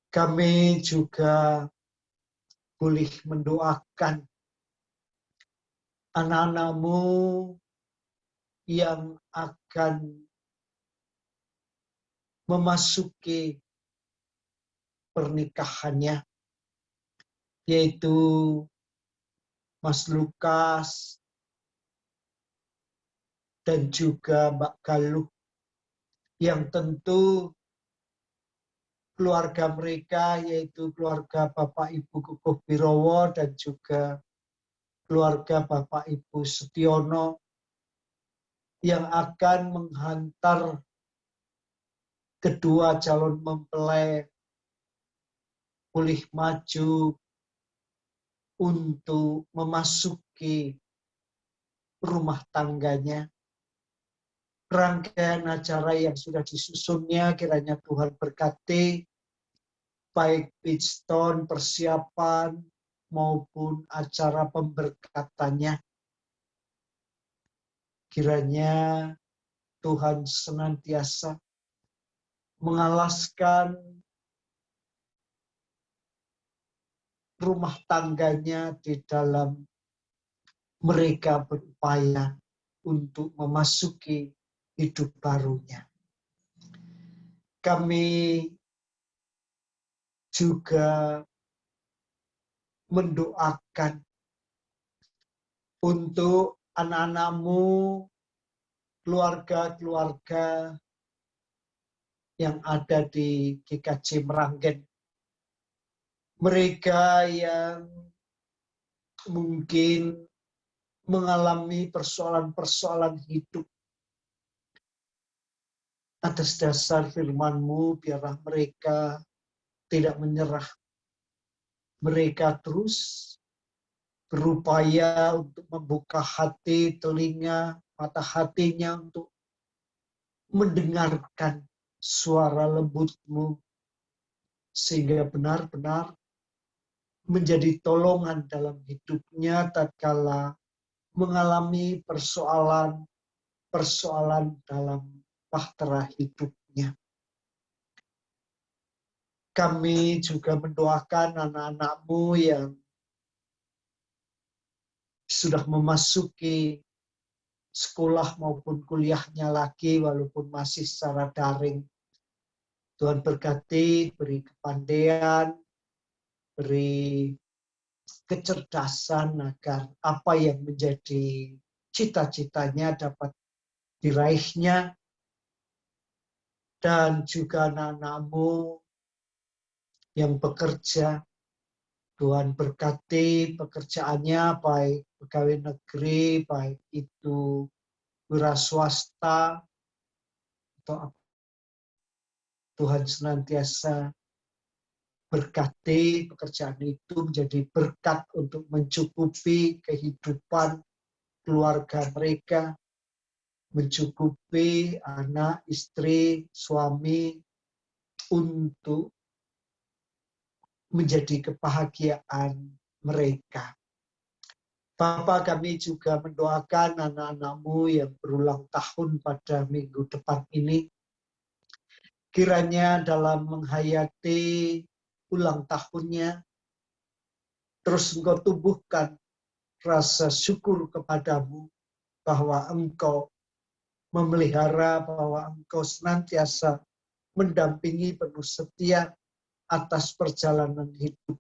Kami juga boleh mendoakan anak-anak-Mu yang akan memasuki pernikahannya, yaitu Mas Lukas dan juga Mbak Galuh, yang tentu keluarga mereka yaitu keluarga Bapak Ibu Kukuh Birowo dan juga keluarga Bapak Ibu Setiono yang akan menghantar kedua calon mempelai boleh maju untuk memasuki rumah tangganya. Rangkaian acara yang sudah disusunnya kiranya Tuhan berkati, baik pitstone, persiapan, maupun acara pemberkatannya. Kiranya Tuhan senantiasa mengalaskan rumah tangganya di dalam mereka berupaya untuk memasuki hidup barunya. Kami juga mendoakan untuk anak-anak-Mu, keluarga-keluarga yang ada di GKJ Meragen. Mereka yang mungkin mengalami persoalan-persoalan hidup. Atas dasar firman-Mu, biarlah mereka tidak menyerah. Mereka terus berupaya untuk membuka hati, telinga, mata hatinya untuk mendengarkan suara lembut-Mu, sehingga benar-benar menjadi tolongan dalam hidupnya tatkala mengalami persoalan dalam bahtera hidupnya. Kami juga mendoakan anak-anak-Mu yang sudah memasuki sekolah maupun kuliahnya lagi walaupun masih secara daring. Tuhan berkati, beri kepandaian, beri kecerdasan agar apa yang menjadi cita-citanya dapat diraihnya, dan juga anak-anak-Mu yang bekerja. Tuhan berkati pekerjaannya, baik pegawai negeri, baik itu wira swasta, atau Tuhan senantiasa berkati pekerjaan itu menjadi berkat untuk mencukupi kehidupan keluarga mereka, mencukupi anak, istri, suami, untuk menjadi kebahagiaan mereka. Bapa, kami juga mendoakan anak-anak-Mu yang berulang tahun pada minggu depan ini. Kiranya dalam menghayati ulang tahunnya, terus Engkau tumbuhkan rasa syukur kepadamu bahwa Engkau memelihara, bahwa Engkau senantiasa mendampingi penuh setia atas perjalanan hidup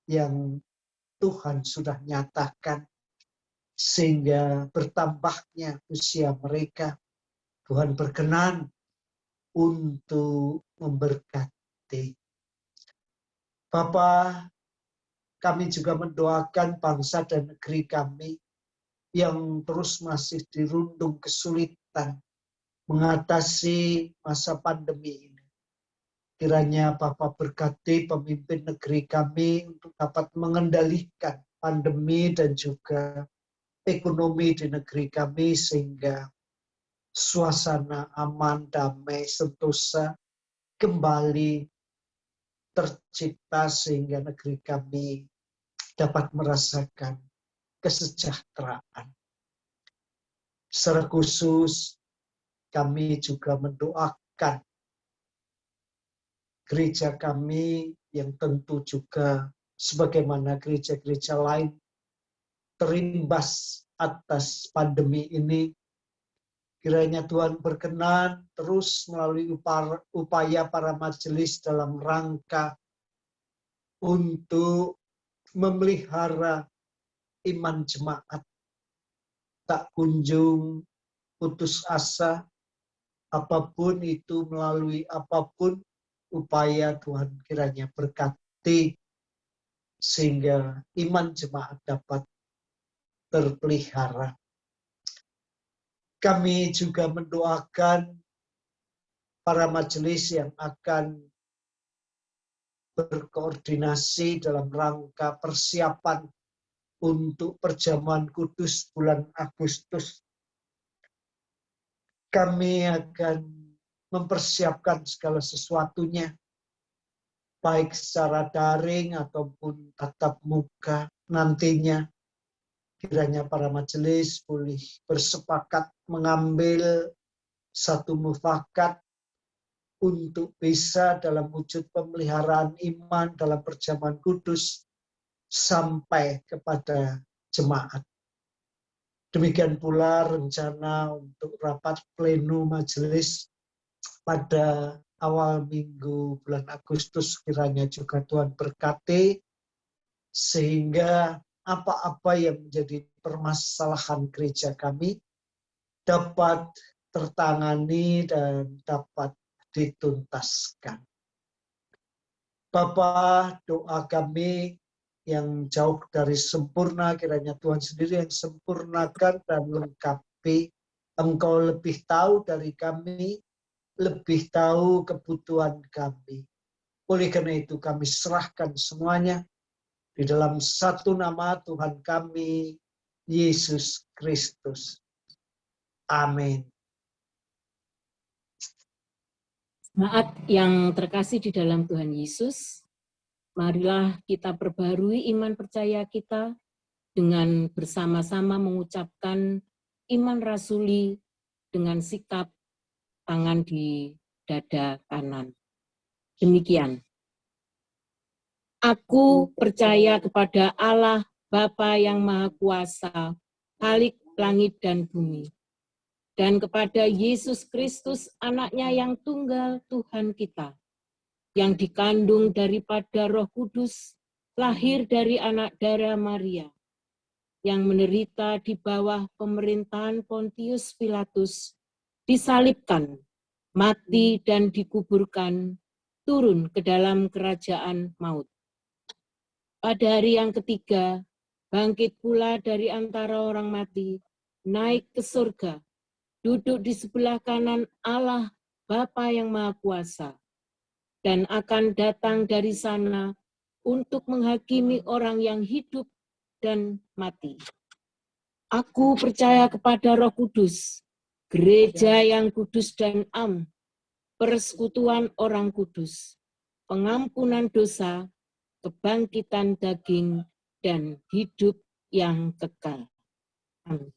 yang Tuhan sudah nyatakan, sehingga bertambahnya usia mereka. Tuhan berkenan untuk memberkati. Bapa, kami juga mendoakan bangsa dan negeri kami yang terus masih dirundung kesulitan mengatasi masa pandemi ini. Kiranya Bapa berkati pemimpin negeri kami untuk dapat mengendalikan pandemi dan juga ekonomi di negeri kami sehingga suasana aman, damai, sentosa kembali tercipta sehingga negeri kami dapat merasakan kesejahteraan. Secara khusus kami juga mendoakan gereja kami yang tentu juga sebagaimana gereja-gereja lain terimbas atas pandemi ini. Kiranya Tuhan berkenan terus melalui upaya para majelis dalam rangka untuk memelihara iman jemaat, tak kunjung putus asa, apapun itu, melalui apapun upaya, Tuhan kiranya berkati sehingga iman jemaat dapat terpelihara. Kami juga mendoakan para majelis yang akan berkoordinasi dalam rangka persiapan untuk perjamuan kudus bulan Agustus. Kami akan mempersiapkan segala sesuatunya, baik secara daring ataupun tatap muka nantinya. Kiranya para majelis boleh bersepakat mengambil satu mufakat untuk bisa dalam wujud pemeliharaan iman dalam perjamuan kudus sampai kepada jemaat. Demikian pula rencana untuk rapat pleno majelis pada awal minggu bulan Agustus, kiranya juga Tuhan berkati sehingga apa-apa yang menjadi permasalahan gereja kami dapat tertangani dan dapat dituntaskan. Bapa, doa kami yang jauh dari sempurna, kiranya Tuhan sendiri yang sempurnakan dan lengkapi. Engkau lebih tahu dari kami, lebih tahu kebutuhan kami. Oleh karena itu kami serahkan semuanya di dalam satu nama Tuhan kami, Yesus Kristus. Amin. Jemaat yang terkasih di dalam Tuhan Yesus, marilah kita perbarui iman percaya kita dengan bersama-sama mengucapkan iman rasuli dengan sikap tangan di dada kanan. Demikian. Aku percaya kepada Allah Bapa yang Maha Kuasa, Khalik langit dan bumi, dan kepada Yesus Kristus, anaknya yang tunggal Tuhan kita, yang dikandung daripada Roh Kudus, lahir dari anak darah Maria, yang menderita di bawah pemerintahan Pontius Pilatus, disalibkan, mati dan dikuburkan, turun ke dalam kerajaan maut. Pada hari yang ketiga, bangkit pula dari antara orang mati, naik ke surga, duduk di sebelah kanan Allah Bapa yang Maha Kuasa, dan akan datang dari sana untuk menghakimi orang yang hidup dan mati. Aku percaya kepada Roh Kudus, gereja yang kudus dan am, persekutuan orang kudus, pengampunan dosa, kebangkitan daging, dan hidup yang kekal. Amin.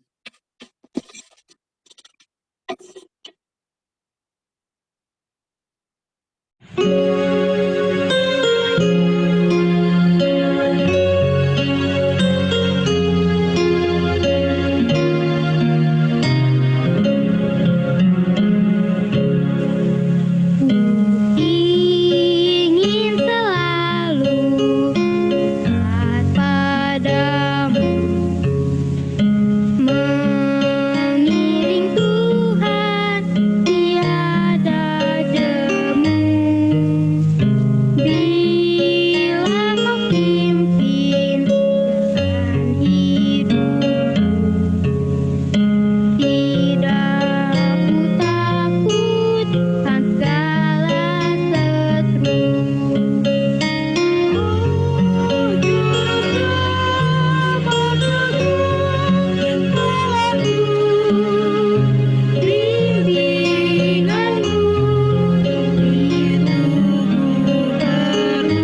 Ingin selalu taat padamu, mengiring Tuhan tiada jemu. Bila memimpin jalan hidupku, tidak ku takutkan segala setru. Bimbinganmu itu perlu,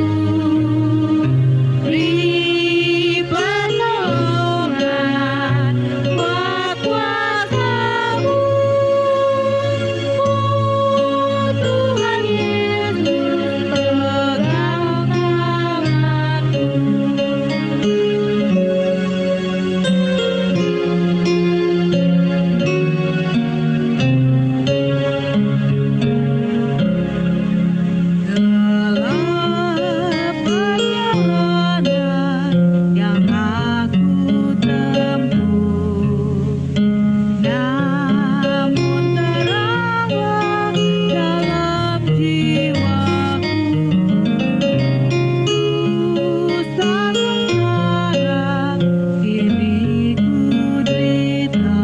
beri pertolongan kuat kuasamu. Oh Tuhan Yesus, pegang tanganku. Dalam perjalanan yang aku tempuh, namun teranglah dalam jiwaku. Sementara diriku derita,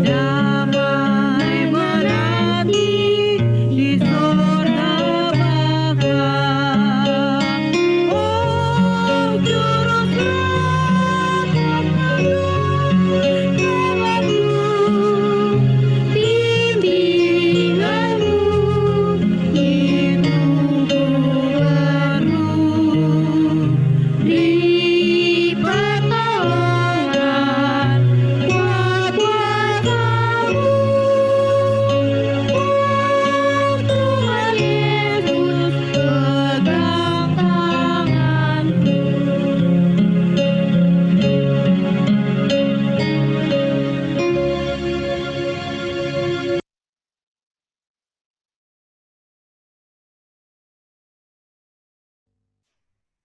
damai menanti di sorga baka. Oh juru selamat Tuhanku, bimbinganmu itu perlu, beri pertolongan kuat kuasamu. Oh Tuhan Yesus, pegang tanganku.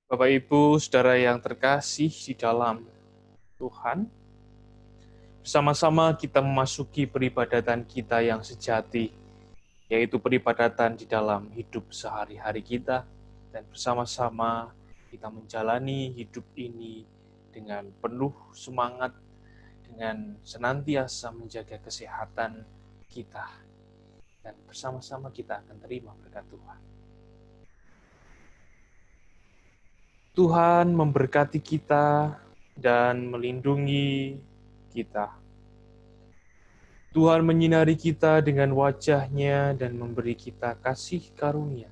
Bapak, Ibu, Saudara yang terkasih di dalam Tuhan, bersama-sama kita memasuki peribadatan kita yang sejati, yaitu peribadatan di dalam hidup sehari-hari kita, dan bersama-sama kita menjalani hidup ini dengan penuh semangat, dengan senantiasa menjaga kesehatan kita, dan bersama-sama kita akan terima berkat Tuhan. Tuhan memberkati kita dan melindungi kita. Tuhan menyinari kita dengan wajah-Nya dan memberi kita kasih karunia.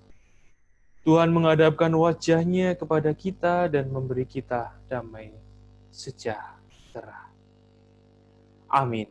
Tuhan menghadapkan wajah-Nya kepada kita dan memberi kita damai sejahtera. Amin.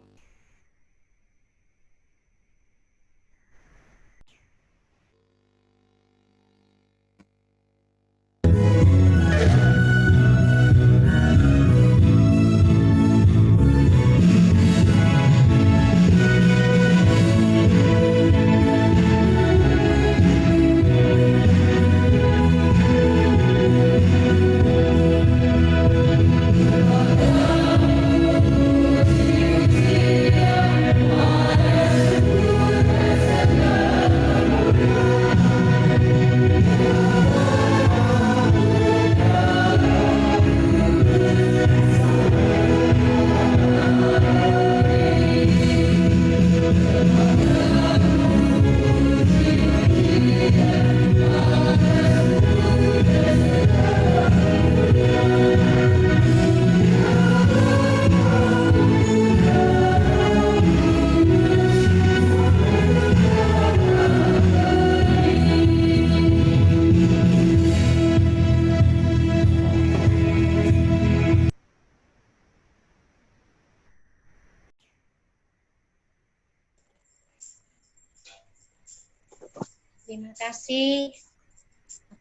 Terima kasih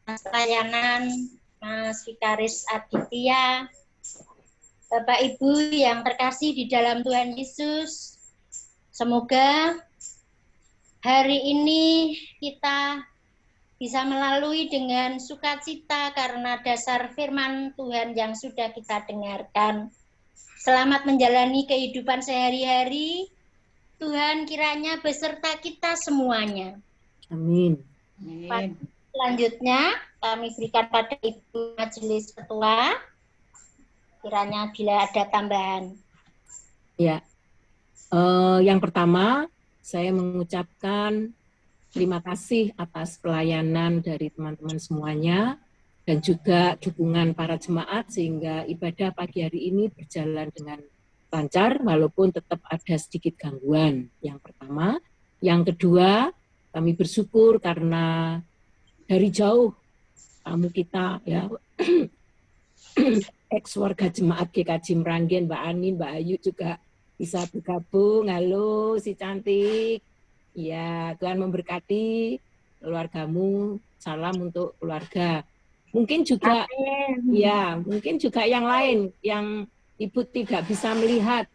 atas pelayanan Mas Vikaris Aditya. Bapak Ibu yang terkasih di dalam Tuhan Yesus, semoga hari ini kita bisa melalui dengan sukacita karena dasar firman Tuhan yang sudah kita dengarkan. Selamat menjalani kehidupan sehari-hari. Tuhan kiranya beserta kita semuanya. Amin. Selanjutnya kami berikan pada Ibu Majelis Ketua, kiranya bila ada tambahan. Ya, yang pertama saya mengucapkan terima kasih atas pelayanan dari teman-teman semuanya dan juga dukungan para jemaat sehingga ibadah pagi hari ini berjalan dengan lancar walaupun tetap ada sedikit gangguan. Yang pertama, yang kedua, kami bersyukur karena dari jauh tamu kita ya ex warga jemaat GKJ Meranggen, Mbak Ani, Mbak Ayu juga bisa bergabung. Halo si cantik. Ya, Tuhan memberkati keluargamu. Salam untuk keluarga. Mungkin juga ya, mungkin juga yang lain yang Ibu tidak bisa melihat,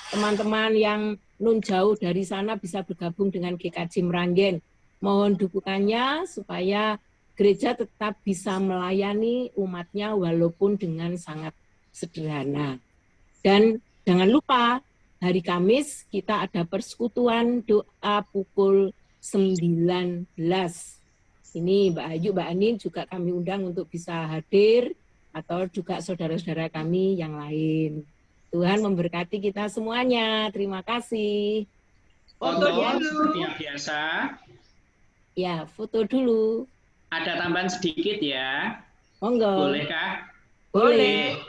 teman-teman yang nun jauh dari sana bisa bergabung dengan GKJ Meranggen. Mohon dukungannya supaya gereja tetap bisa melayani umatnya walaupun dengan sangat sederhana. Dan jangan lupa hari Kamis kita ada persekutuan doa pukul 19. Ini Mbak Ayu, Mbak Anin juga kami undang untuk bisa hadir atau juga saudara-saudara kami yang lain. Tuhan memberkati kita semuanya. Terima kasih. Foto seperti yang biasa. Ya, foto dulu. Ada tambahan sedikit ya. Monggo. Bolehkah? Boleh.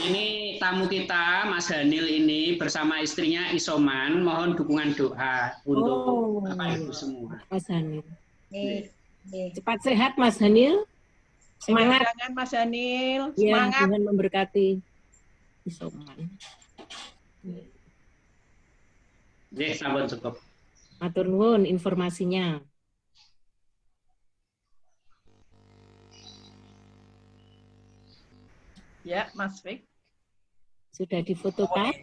Ini tamu kita, Mas Hanil ini bersama istrinya isoman. Mohon dukungan doa untuk Bapak Ibu semua. Mas Hanil. Cepat sehat Mas Hanil. Semangat. Jangan Mas Hanil. Ya, Semangat. Tuhan memberkati. Isoman. Sampun cukup. Matur nuwun informasinya. Ya, Mas Fik. Sudah difotokan?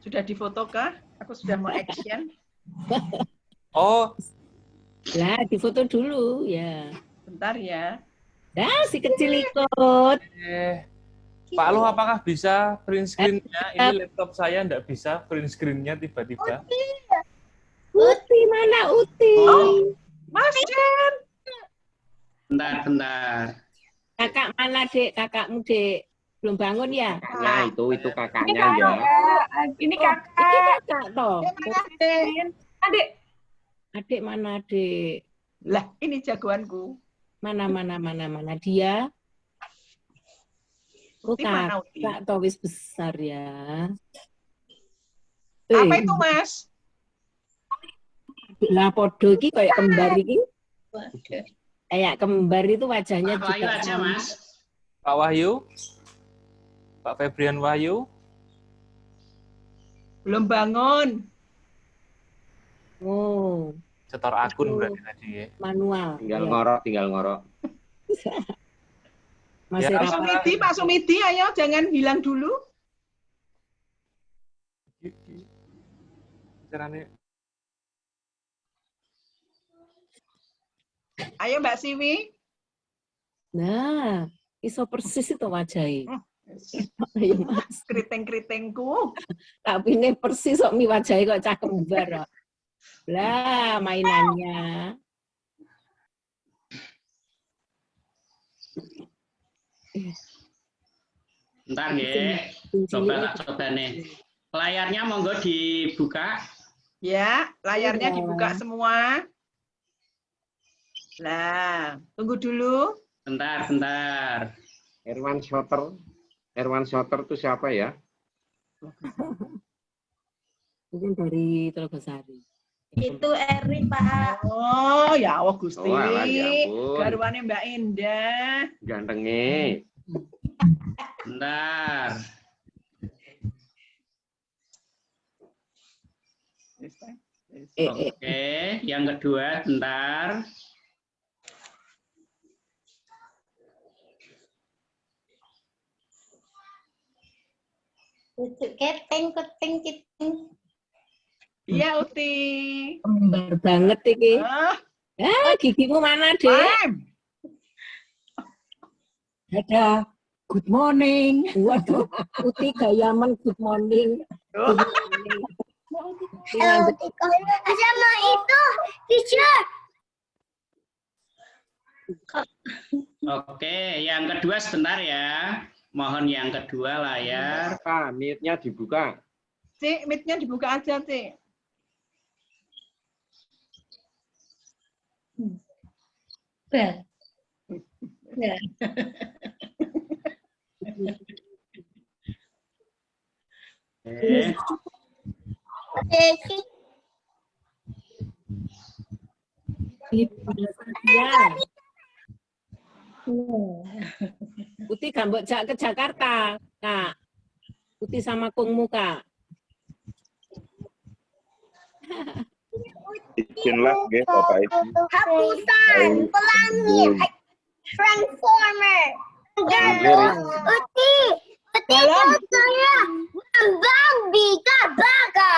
Sudah difotokah? Aku sudah mau action. Oh. Lah, difoto dulu ya. Bentar ya. Dah, si kecil ikut. Pak Loh, apakah bisa print screen-nya? Ini laptop saya enggak bisa print screen-nya tiba-tiba. Uti, mana Uti? Oh, Mas Jen. Bentar. Kakak mana, Dek? Kakakmu, Dek? Belum bangun ya? Ya, itu kakaknya ya. Ini Ini kakak toh. Adik mana, Dek? Lah, ini jagoanku. Mana dia? Oh, kakak toh wis besar ya. Apa itu, Mas? Lah podo iki kayak kembar iki. Kayak kembar itu wajahnya Pak juga Wahyu aja, sama. Mas. Pak Wahyu. Pak Febrian Wahyu. Belum bangun. Oh, Setor akun Itu berarti tadi ya. manual. Tinggal Ya. ngorok. Masih Ya, Pak rapat. Sumidi, Pak Sumidi, ayo jangan hilang dulu. Caranya Ayo Mbak Siwi. Nah, iso persis itu wajahnya. Ayo Mas. Keriting-keritingku. Tapi ini persis kok mi wajahnya kok cah kembar kok. Lah, mainannya. Ntar nggih. Coba nih. Layarnya monggo dibuka. Ya, layarnya Iya. dibuka semua. Nah, tunggu dulu. Bentar. Erwan Soter itu siapa ya? Mungkin dari Telogosari. Itu Eri, Pak. Oh, ya Allah Gusti. Oh, alah, ya ampun. Garwane Mbak Indah. Gantengnya. Bentar. Oke, yang kedua, bentar. Cucuk keteng, keteng. Iya, Uti. Kembar banget iki. Ah, Gigimu mana, Dek? Pam. Ada. Good morning. Waduh, Uti gayaman good morning. Oh. Good morning. Sama itu, teacher. Oke, yang kedua sebentar ya. Mohon yang kedua layar. Mute-nya dibuka. Cik, mic-nya dibuka aja, Cik. Bel. Oke. Ya. Uti gambok jak ke Jakarta, Kak. Uti sama kungmu, Kak. Bikinlah nggih Bapak Ibu. Hapusan, pelangi, transformer. Uti Dalam. saya Bambi Kabaka.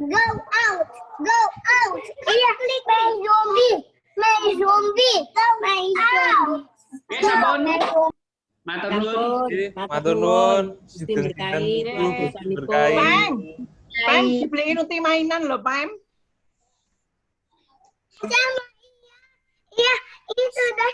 Go out. Iya, main zombie. Main out. Sampun. Matur nuwun. Matur nuwun. Gusti berkahi, Gusti berkahi. Pam, dibeliin Uti mainan loh, Pam. Sama iya, itu sudah